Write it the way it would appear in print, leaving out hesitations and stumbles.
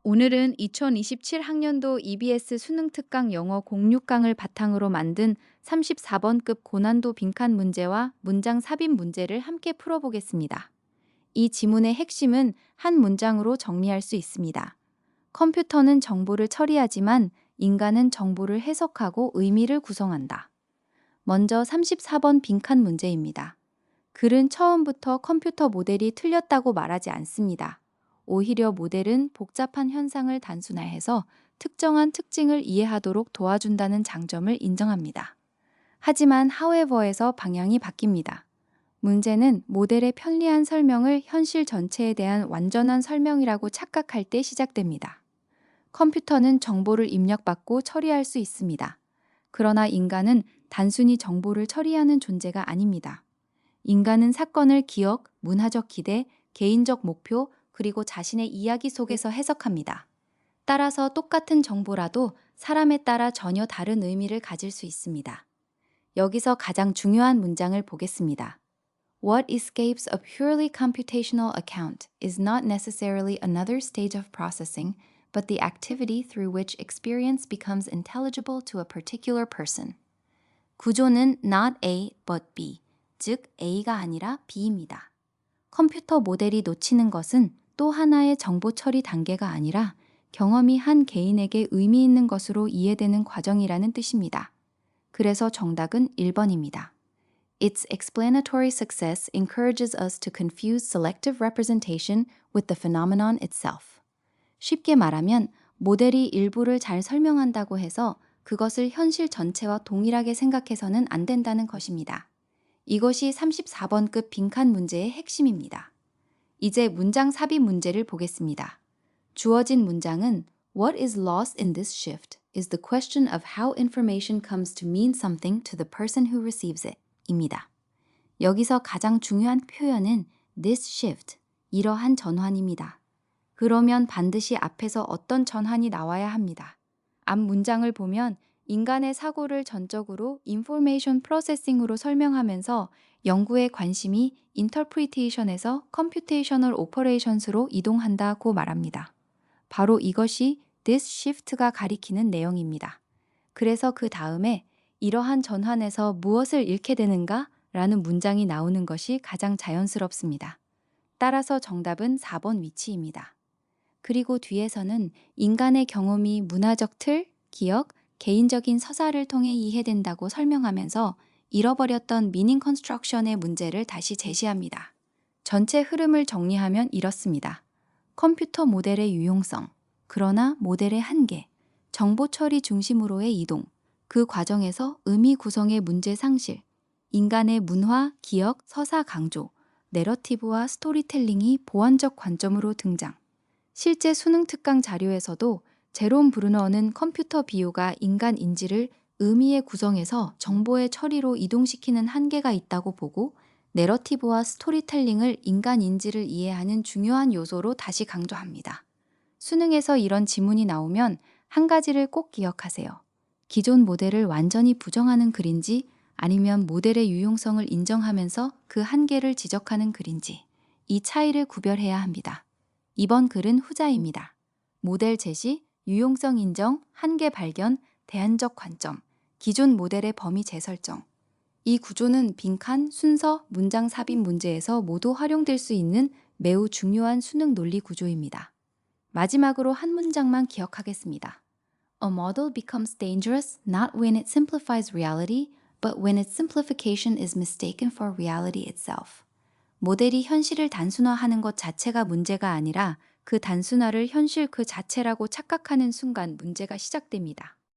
오늘은 2027 학년도 EBS 수능 특강 영어 06강을 바탕으로 만든 34번급 고난도 빈칸 문제와 문장 삽입 문제를 함께 풀어보겠습니다. 이 지문의 핵심은 한 문장으로 정리할 수 있습니다. 컴퓨터는 정보를 처리하지만 인간은 정보를 해석하고 의미를 구성한다. 먼저 34번 빈칸 문제입니다. 글은 처음부터 컴퓨터 모델이 틀렸다고 말하지 않습니다. 오히려 모델은 복잡한 현상을 단순화해서 특정한 특징을 이해하도록 도와준다는 장점을 인정합니다. 하지만 however에서 방향이 바뀝니다. 문제는 모델의 편리한 설명을 현실 전체에 대한 완전한 설명이라고 착각할 때 시작됩니다. 컴퓨터는 정보를 입력받고 처리할 수 있습니다. 그러나 인간은 단순히 정보를 처리하는 존재가 아닙니다. 인간은 사건을 기억, 문화적 기대, 개인적 목표, 그리고 자신의 이야기 속에서 해석합니다. 따라서 똑같은 정보라도 사람에 따라 전혀 다른 의미를 가질 수 있습니다. 여기서 가장 중요한 문장을 보겠습니다. What escapes a purely computational account is not necessarily another stage of processing, but the activity through which experience becomes intelligible to a particular person. 구조는 not A but B, 즉 A가 아니라 B입니다. 컴퓨터 모델이 놓치는 것은 또 하나의 정보 처리 단계가 아니라 경험이 한 개인에게 의미 있는 것으로 이해되는 과정이라는 뜻입니다. 그래서 정답은 1번입니다. Its explanatory success encourages us to confuse selective representation with the phenomenon itself. 쉽게 말하면 모델이 일부를 잘 설명한다고 해서 그것을 현실 전체와 동일하게 생각해서는 안 된다는 것입니다. 이것이 34번급 빈칸 문제의 핵심입니다. 이제 문장 삽입 문제를 보겠습니다. 주어진 문장은 What is lost in this shift is the question of how information comes to mean something to the person who receives it 입니다. 여기서 가장 중요한 표현은 this shift, 이러한 전환입니다. 그러면 반드시 앞에서 어떤 전환이 나와야 합니다. 앞 문장을 보면 인간의 사고를 전적으로 information processing으로 설명하면서 연구의 관심이 interpretation에서 computational operations로 이동한다고 말합니다. 바로 이것이 this shift가 가리키는 내용입니다. 그래서 그 다음에 이러한 전환에서 무엇을 잃게 되는가? 라는 문장이 나오는 것이 가장 자연스럽습니다. 따라서 정답은 4번 위치입니다. 그리고 뒤에서는 인간의 경험이 문화적 틀, 기억, 개인적인 서사를 통해 이해된다고 설명하면서 잃어버렸던 미닝 컨스트럭션의 문제를 다시 제시합니다. 전체 흐름을 정리하면 이렇습니다. 컴퓨터 모델의 유용성, 그러나 모델의 한계, 정보 처리 중심으로의 이동, 그 과정에서 의미 구성의 문제 상실, 인간의 문화, 기억, 서사 강조, 내러티브와 스토리텔링이 보완적 관점으로 등장. 실제 수능 특강 자료에서도 제롬 브루너는 컴퓨터 비유가 인간 인지를 의미의 구성에서 정보의 처리로 이동시키는 한계가 있다고 보고 내러티브와 스토리텔링을 인간 인지를 이해하는 중요한 요소로 다시 강조합니다. 수능에서 이런 지문이 나오면 한 가지를 꼭 기억하세요. 기존 모델을 완전히 부정하는 글인지 아니면 모델의 유용성을 인정하면서 그 한계를 지적하는 글인지 이 차이를 구별해야 합니다. 이번 글은 후자입니다. 모델 제시, 유용성 인정, 한계 발견, 대안적 관점, 기존 모델의 범위 재설정. 이 구조는 빈칸, 순서, 문장 삽입 문제에서 모두 활용될 수 있는 매우 중요한 수능 논리 구조입니다. 마지막으로 한 문장만 기억하겠습니다. A model becomes dangerous not when it simplifies reality, but when its simplification is mistaken for reality itself. 모델이 현실을 단순화하는 것 자체가 문제가 아니라 그 단순화를 현실 그 자체라고 착각하는 순간 문제가 시작됩니다.